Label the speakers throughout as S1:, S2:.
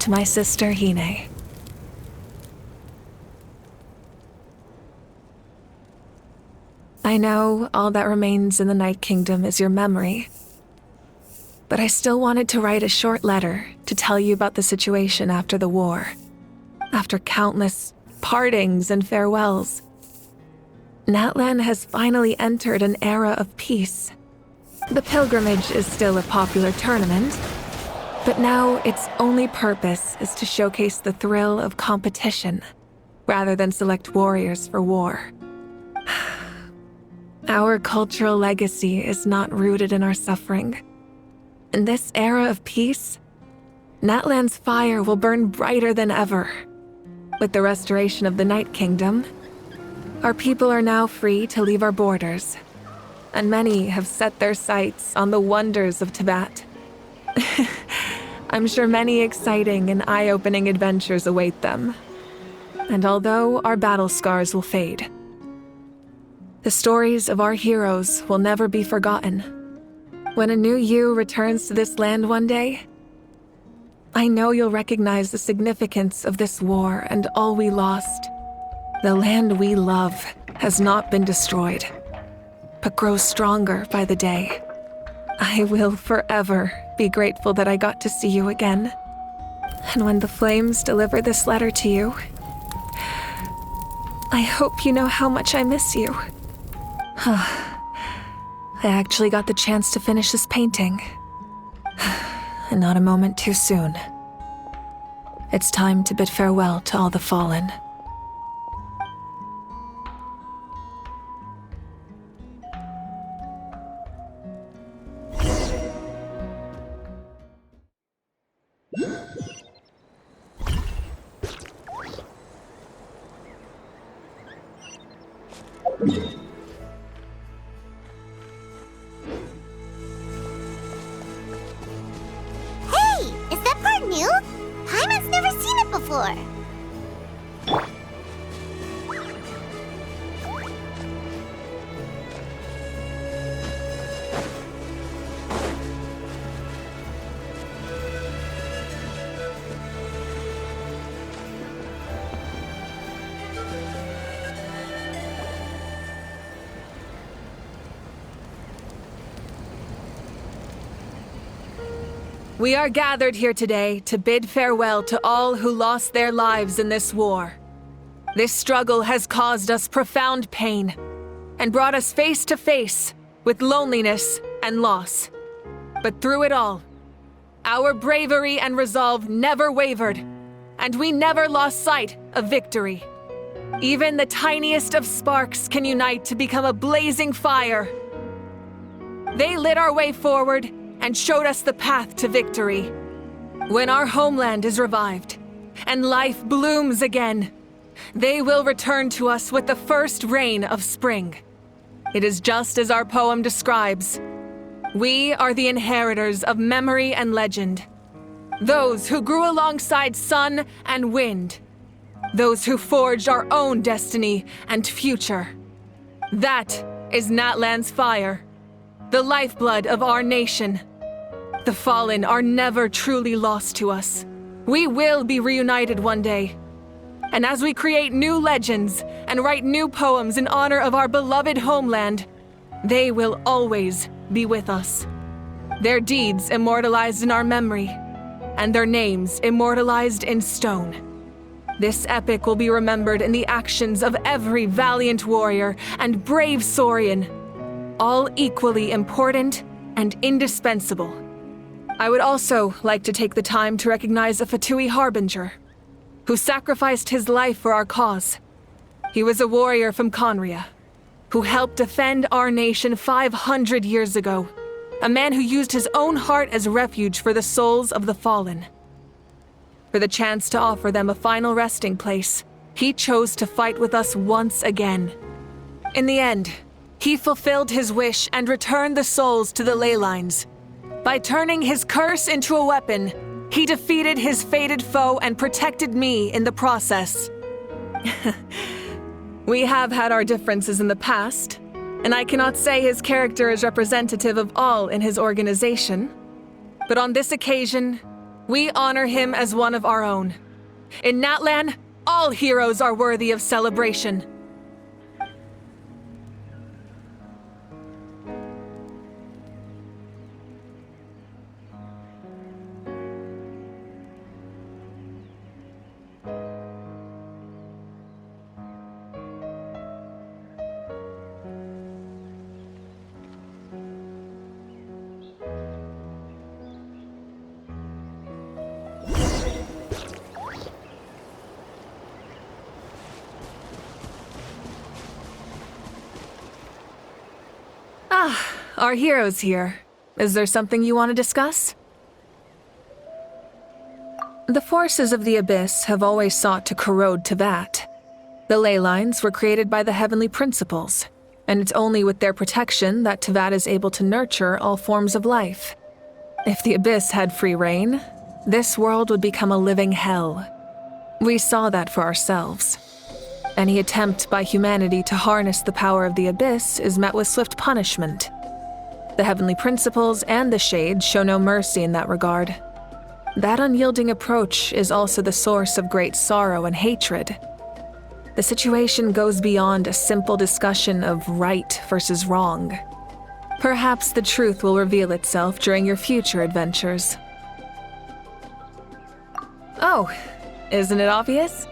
S1: to my sister Hine. I know all that remains in the Night Kingdom is your memory, but I still wanted to write a short letter to tell you about the situation after the war. After countless partings and farewells, Natlan has finally entered an era of peace. The pilgrimage is still a popular tournament, but now its only purpose is to showcase the thrill of competition, rather than select warriors for war. Our cultural legacy is not rooted in our suffering. In this era of peace, Natlan's fire will burn brighter than ever. With the restoration of the Night Kingdom, our people are now free to leave our borders, and many have set their sights on the wonders of Tibet. I'm sure many exciting and eye-opening adventures await them. And although our battle scars will fade, the stories of our heroes will never be forgotten. When a new you returns to this land one day, I know you'll recognize the significance of this war and all we lost. The land we love has not been destroyed, but grows stronger by the day. I will forever be grateful that I got to see you again. And when the flames deliver this letter to you, I hope you know how much I miss you. I actually got the chance to finish this painting. And not a moment too soon. It's time to bid farewell to all the fallen.
S2: New? Paimon's never seen it before.
S1: We are gathered here today to bid farewell to all who lost their lives in this war. This struggle has caused us profound pain and brought us face to face with loneliness and loss. But through it all, our bravery and resolve never wavered, and we never lost sight of victory. Even the tiniest of sparks can unite to become a blazing fire. They lit our way forward and showed us the path to victory. When our homeland is revived and life blooms again, they will return to us with the first rain of spring. It is just as our poem describes. We are the inheritors of memory and legend. Those who grew alongside sun and wind. Those who forged our own destiny and future. That is Natlan's fire, the lifeblood of our nation. The fallen are never truly lost to us. We will be reunited one day. And as we create new legends and write new poems in honor of our beloved homeland, they will always be with us. Their deeds immortalized in our memory, and their names immortalized in stone. This epic will be remembered in the actions of every valiant warrior and brave Saurian, all equally important and indispensable. I would also like to take the time to recognize a Fatui harbinger, who sacrificed his life for our cause. He was a warrior from Conria, who helped defend our nation 500 years ago, a man who used his own heart as refuge for the souls of the fallen. For the chance to offer them a final resting place, he chose to fight with us once again. In the end, he fulfilled his wish and returned the souls to the ley lines. By turning his curse into a weapon, he defeated his fated foe and protected me in the process. We have had our differences in the past, and I cannot say his character is representative of all in his organization. But on this occasion, We honor him as one of our own. In Natlan, all heroes are worthy of celebration. Our hero's here. Is there something you want to discuss? The forces of the Abyss have always sought to corrode Teyvat. The ley lines were created by the Heavenly Principles, and it's only with their protection that Teyvat is able to nurture all forms of life. If the Abyss had free reign, this world would become a living hell. We saw that for ourselves. Any attempt by humanity to harness the power of the Abyss is met with swift punishment. The Heavenly Principles and the Shades show no mercy in that regard. That unyielding approach is also the source of great sorrow and hatred. The situation goes beyond a simple discussion of right versus wrong. Perhaps the truth will reveal itself during your future adventures. Oh, isn't it obvious?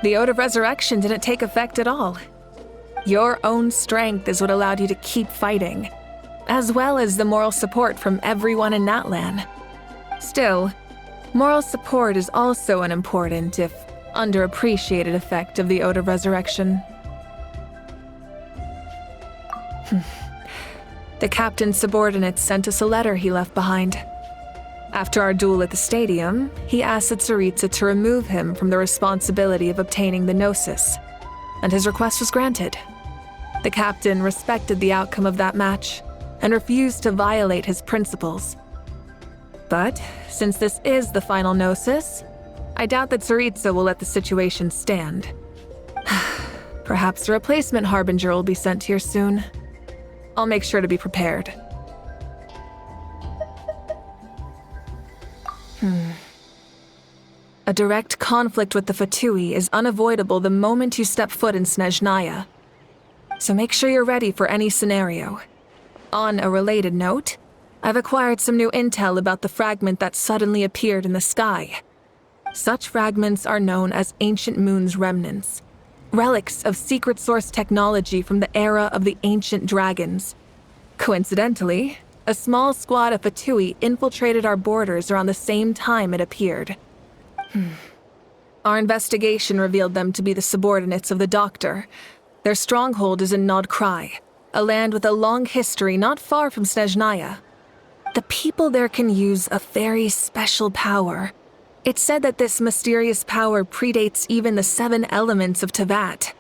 S1: The Ode of Resurrection didn't take effect at all. Your own strength is what allowed you to keep fighting, as well as the moral support from everyone in Natlan. Still, moral support is also an important, if underappreciated, effect of the Ode of Resurrection. The captain's subordinates sent us a letter he left behind. After our duel at the stadium, he asked Tsaritsa to remove him from the responsibility of obtaining the Gnosis, and his request was granted. The captain respected the outcome of that match and refused to violate his principles. But since this is the final Gnosis, I doubt that Tsaritsa will let the situation stand. Perhaps a replacement Harbinger will be sent here soon. I'll make sure to be prepared. A direct conflict with the Fatui is unavoidable the moment you step foot in Snezhnaya. So make sure you're ready for any scenario. On a related note, I've acquired some new intel about the fragment that suddenly appeared in the sky. Such fragments are known as Ancient Moon's remnants, relics of secret source technology from the era of the ancient dragons. Coincidentally, a small squad of Fatui infiltrated our borders around the same time it appeared. Our investigation revealed them to be the subordinates of the Doctor. Their stronghold is in Nod Krai, a land with a long history not far from Snezhnaya. The people there can use a very special power. It's said that this mysterious power predates even the 7 elements of Teyvat.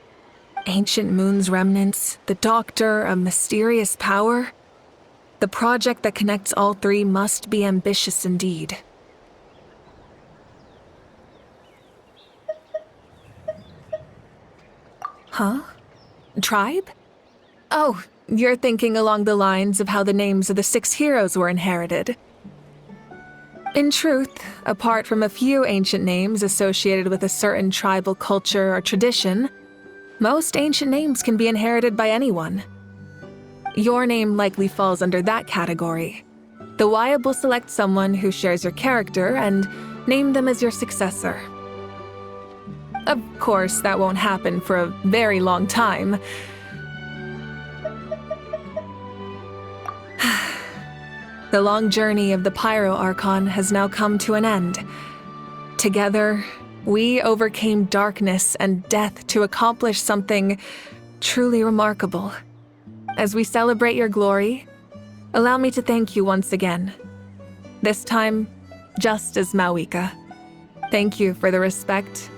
S1: Ancient Moon's remnants, the Doctor, a mysterious power. The project that connects all 3 must be ambitious indeed. Huh? Tribe? Oh, you're thinking along the lines of how the names of the 6 heroes were inherited. In truth, apart from a few ancient names associated with a certain tribal culture or tradition, most ancient names can be inherited by anyone. Your name likely falls under that category. The Wyab will select someone who shares your character and name them as your successor. Of course, that won't happen for a very long time. The long journey of the Pyro Archon has now come to an end. Together, we overcame darkness and death to accomplish something truly remarkable. As we celebrate your glory, allow me to thank you once again. This time, just as Mawika. Thank you for the respect,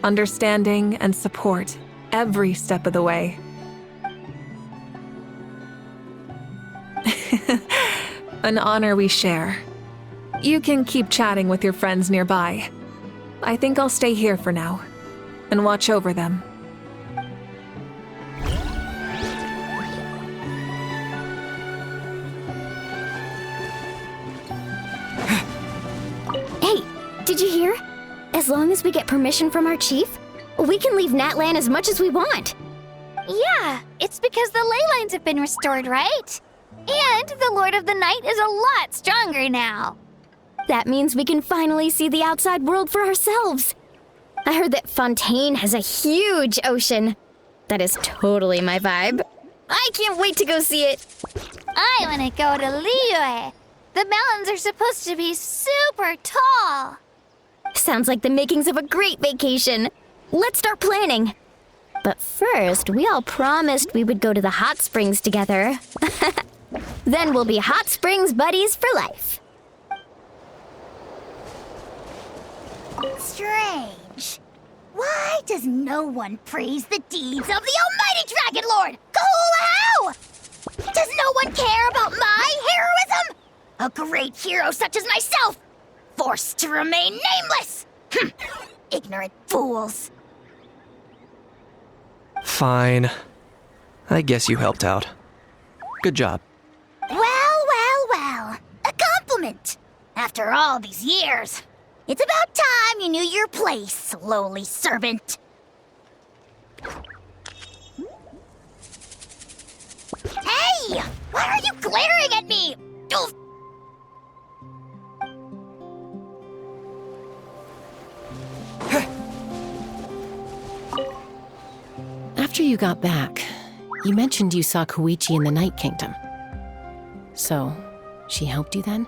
S1: understanding, and support every step of the way. An honor we share. You can keep chatting with your friends nearby. I think I'll stay here for now and watch over them.
S3: Did you hear? As long as we get permission from our chief, we can leave Natlan as much as we want.
S2: Yeah, it's because the ley lines have been restored, right? And the Lord of the Night is a lot stronger now.
S3: That means we can finally see the outside world for ourselves. I heard that Fontaine has a huge ocean. That is totally my vibe. I can't wait to go see it.
S2: I want to go to Liyue. The mountains are supposed to be super tall.
S3: Sounds like the makings of a great vacation. Let's start planning. But first, we all promised we would go to the hot springs together. Then we'll be hot springs buddies for life.
S2: Strange. Why does no one praise the deeds of the Almighty Dragon Lord, Kahulahu? Does no one care about my heroism? A great hero such as myself, forced to remain nameless. Ignorant fools.
S4: Fine. I guess you helped out. Good job.
S2: Well. A compliment. After all these years, it's about time you knew your place, lowly servant. Hey! Why are you glaring at me? Oof.
S5: After you got back, you mentioned you saw Koichi in the Night Kingdom. So, she helped you then?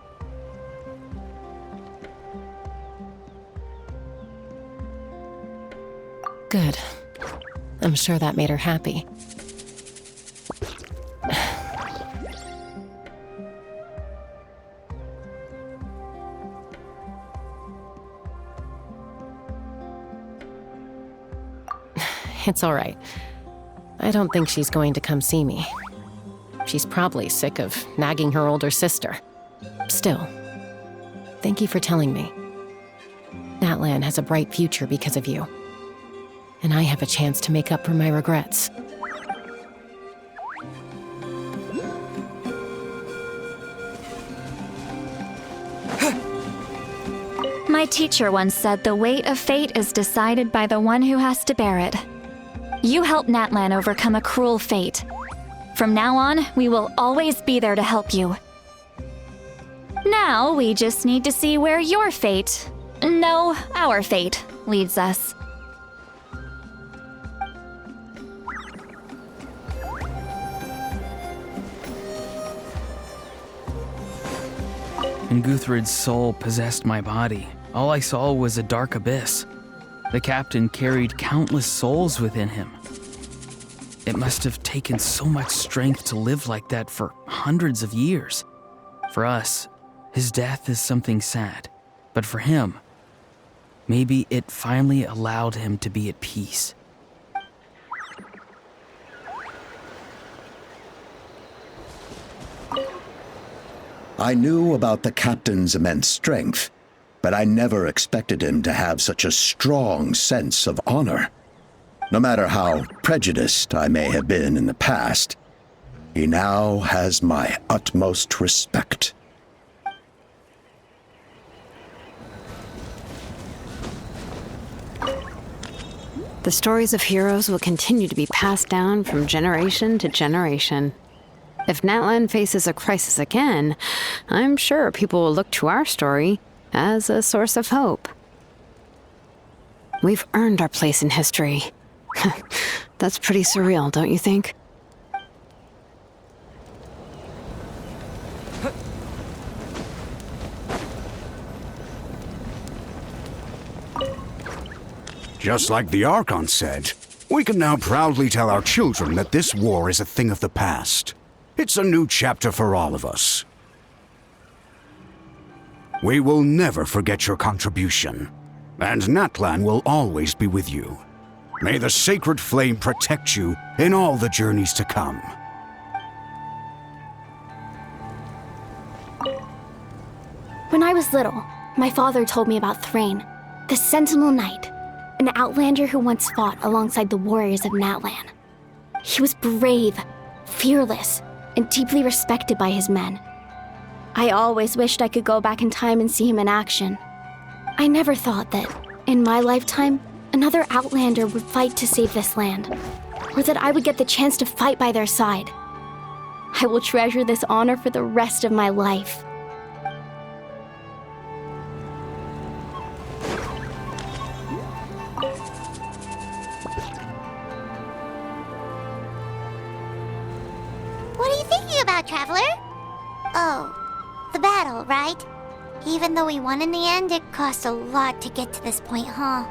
S5: Good. I'm sure that made her happy. It's all right. I don't think she's going to come see me. She's probably sick of nagging her older sister. Still, thank you for telling me. Natlan has a bright future because of you. And I have a chance to make up for my regrets.
S6: My teacher once said the weight of fate is decided by the one who has to bear it. You helped Natlan overcome a cruel fate. From now on, we will always be there to help you. Now, we just need to see where your fate, no, our fate, leads us.
S7: When Guthred's soul possessed my body, all I saw was a dark abyss. The captain carried countless souls within him. It must have taken so much strength to live like that for hundreds of years. For us, his death is something sad. But for him, maybe it finally allowed him to be at peace.
S8: I knew about the captain's immense strength, but I never expected him to have such a strong sense of honor. No matter how prejudiced I may have been in the past, he now has my utmost respect.
S9: The stories of heroes will continue to be passed down from generation to generation. If Natlan faces a crisis again, I'm sure people will look to our story as a source of hope. We've earned our place in history. That's pretty surreal, don't you think?
S10: Just like the Archon said, we can now proudly tell our children that this war is a thing of the past. It's a new chapter for all of us. We will never forget your contribution, and Natlan will always be with you. May the sacred flame protect you in all the journeys to come.
S3: When I was little, my father told me about Thrain, the Sentinel Knight, an outlander who once fought alongside the warriors of Natlan. He was brave, fearless, and deeply respected by his men. I always wished I could go back in time and see him in action. I never thought that, in my lifetime, another Outlander would fight to save this land, or that I would get the chance to fight by their side. I will treasure this honor for the rest of my life.
S2: What are you thinking about, Traveler? Oh, the battle, right? Even though we won in the end, it cost a lot to get to this point, huh?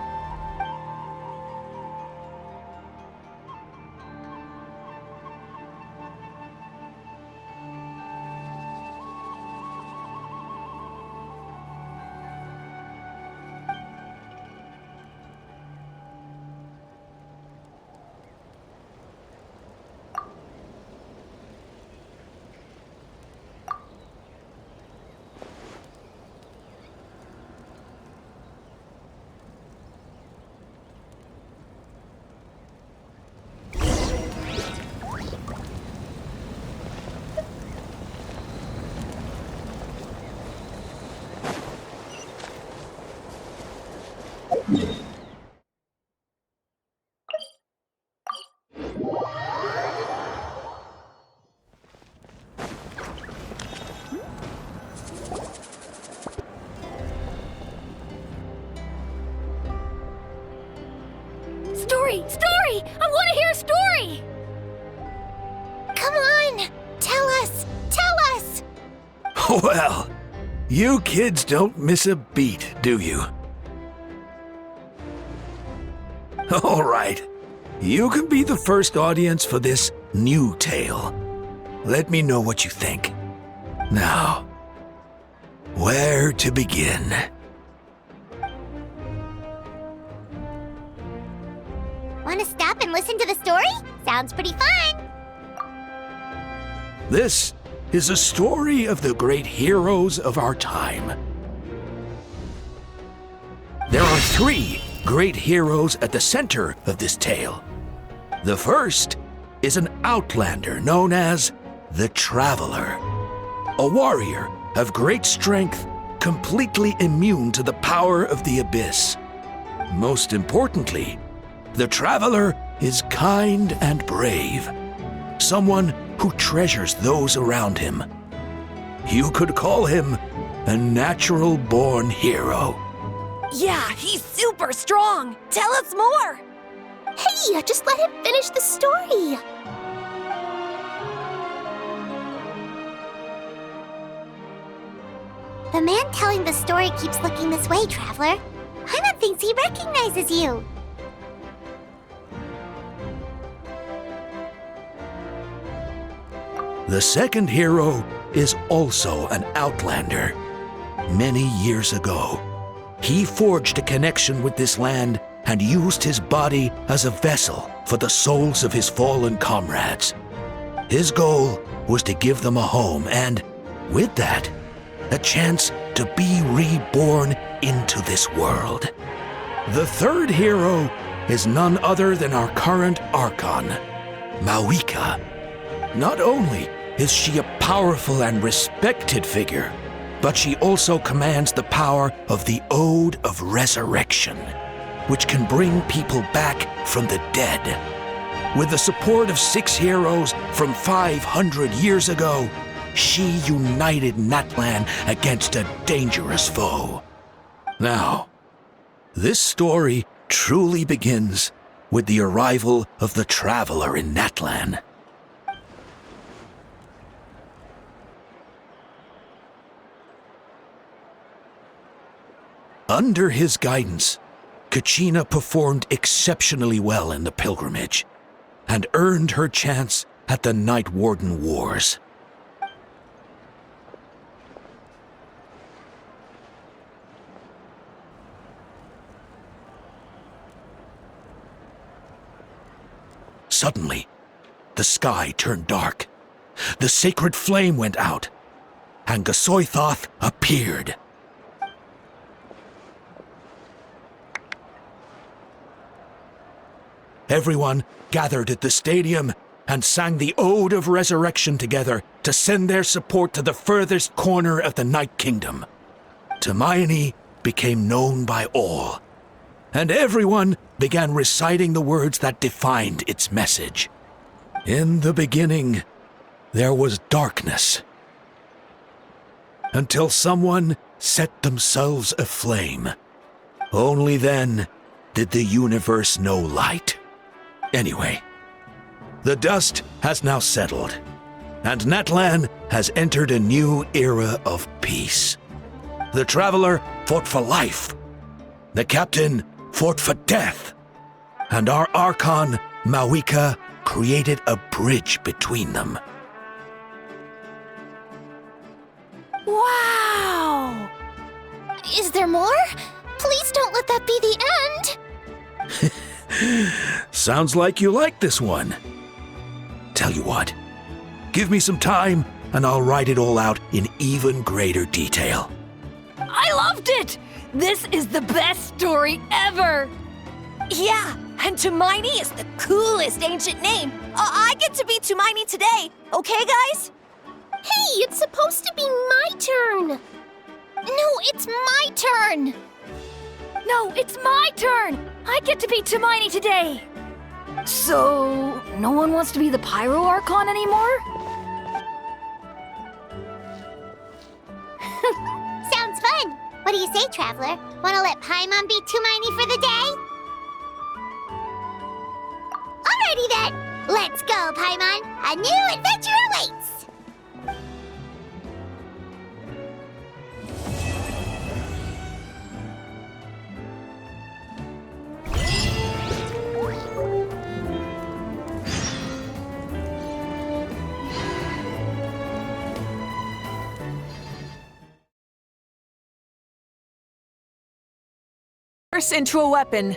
S3: Story! I want to hear a story!
S2: Come on! Tell us! Tell us!
S11: Well, you kids don't miss a beat, do you? All right. You can be the first audience for this new tale. Let me know what you think. Now, where to begin?
S2: Want to stop and listen to the story? Sounds pretty fun!
S11: This is a story of the great heroes of our time. There are 3 great heroes at the center of this tale. The first is an outlander known as the Traveler, a warrior of great strength, completely immune to the power of the abyss. Most importantly, the Traveler is kind and brave, someone who treasures those around him. You could call him a natural-born hero.
S1: Yeah, he's super strong! Tell us more!
S2: Hey, just let him finish the story! The man telling the story keeps looking this way, Traveler. Paimon thinks he recognizes you.
S11: The second hero is also an outlander. Many years ago, he forged a connection with this land and used his body as a vessel for the souls of his fallen comrades. His goal was to give them a home and, with that, a chance to be reborn into this world. The third hero is none other than our current Archon, Mawika. Not only is she a powerful and respected figure, but she also commands the power of the Ode of Resurrection, which can bring people back from the dead. With the support of 6 heroes from 500 years ago, she united Natlan against a dangerous foe. Now, this story truly begins with the arrival of the Traveler in Natlan. Under his guidance, Kachina performed exceptionally well in the pilgrimage and earned her chance at the Night Warden Wars. Suddenly, the sky turned dark. The sacred flame went out, and Gasoithoth appeared. Everyone gathered at the stadium and sang the Ode of Resurrection together to send their support to the furthest corner of the Night Kingdom. Hermione became known by all, and everyone began reciting the words that defined its message. In the beginning, there was darkness, until someone set themselves aflame. Only then did the universe know light. Anyway, the dust has now settled, and Natlan has entered a new era of peace. The Traveler fought for life, the Captain fought for death, and our Archon, Mawika, created a bridge between them.
S2: Wow! Is there more? Please don't let that be the end!
S11: Sounds like you like this one. Tell you what, give me some time and I'll write it all out in even greater detail.
S12: I loved it! This is the best story ever! Yeah, and Tumaini is the coolest ancient name. I get to be Tumaini today, okay, guys?
S2: Hey, it's supposed to be my turn! No, it's my turn!
S12: No, it's my turn! I get to be Tumaini today! So, no one wants to be the Pyro Archon anymore?
S2: Sounds fun! What do you say, Traveler? Wanna let Paimon be Tumaini for the day? Alrighty then! Let's go, Paimon! A new adventure awaits!
S1: Into a weapon,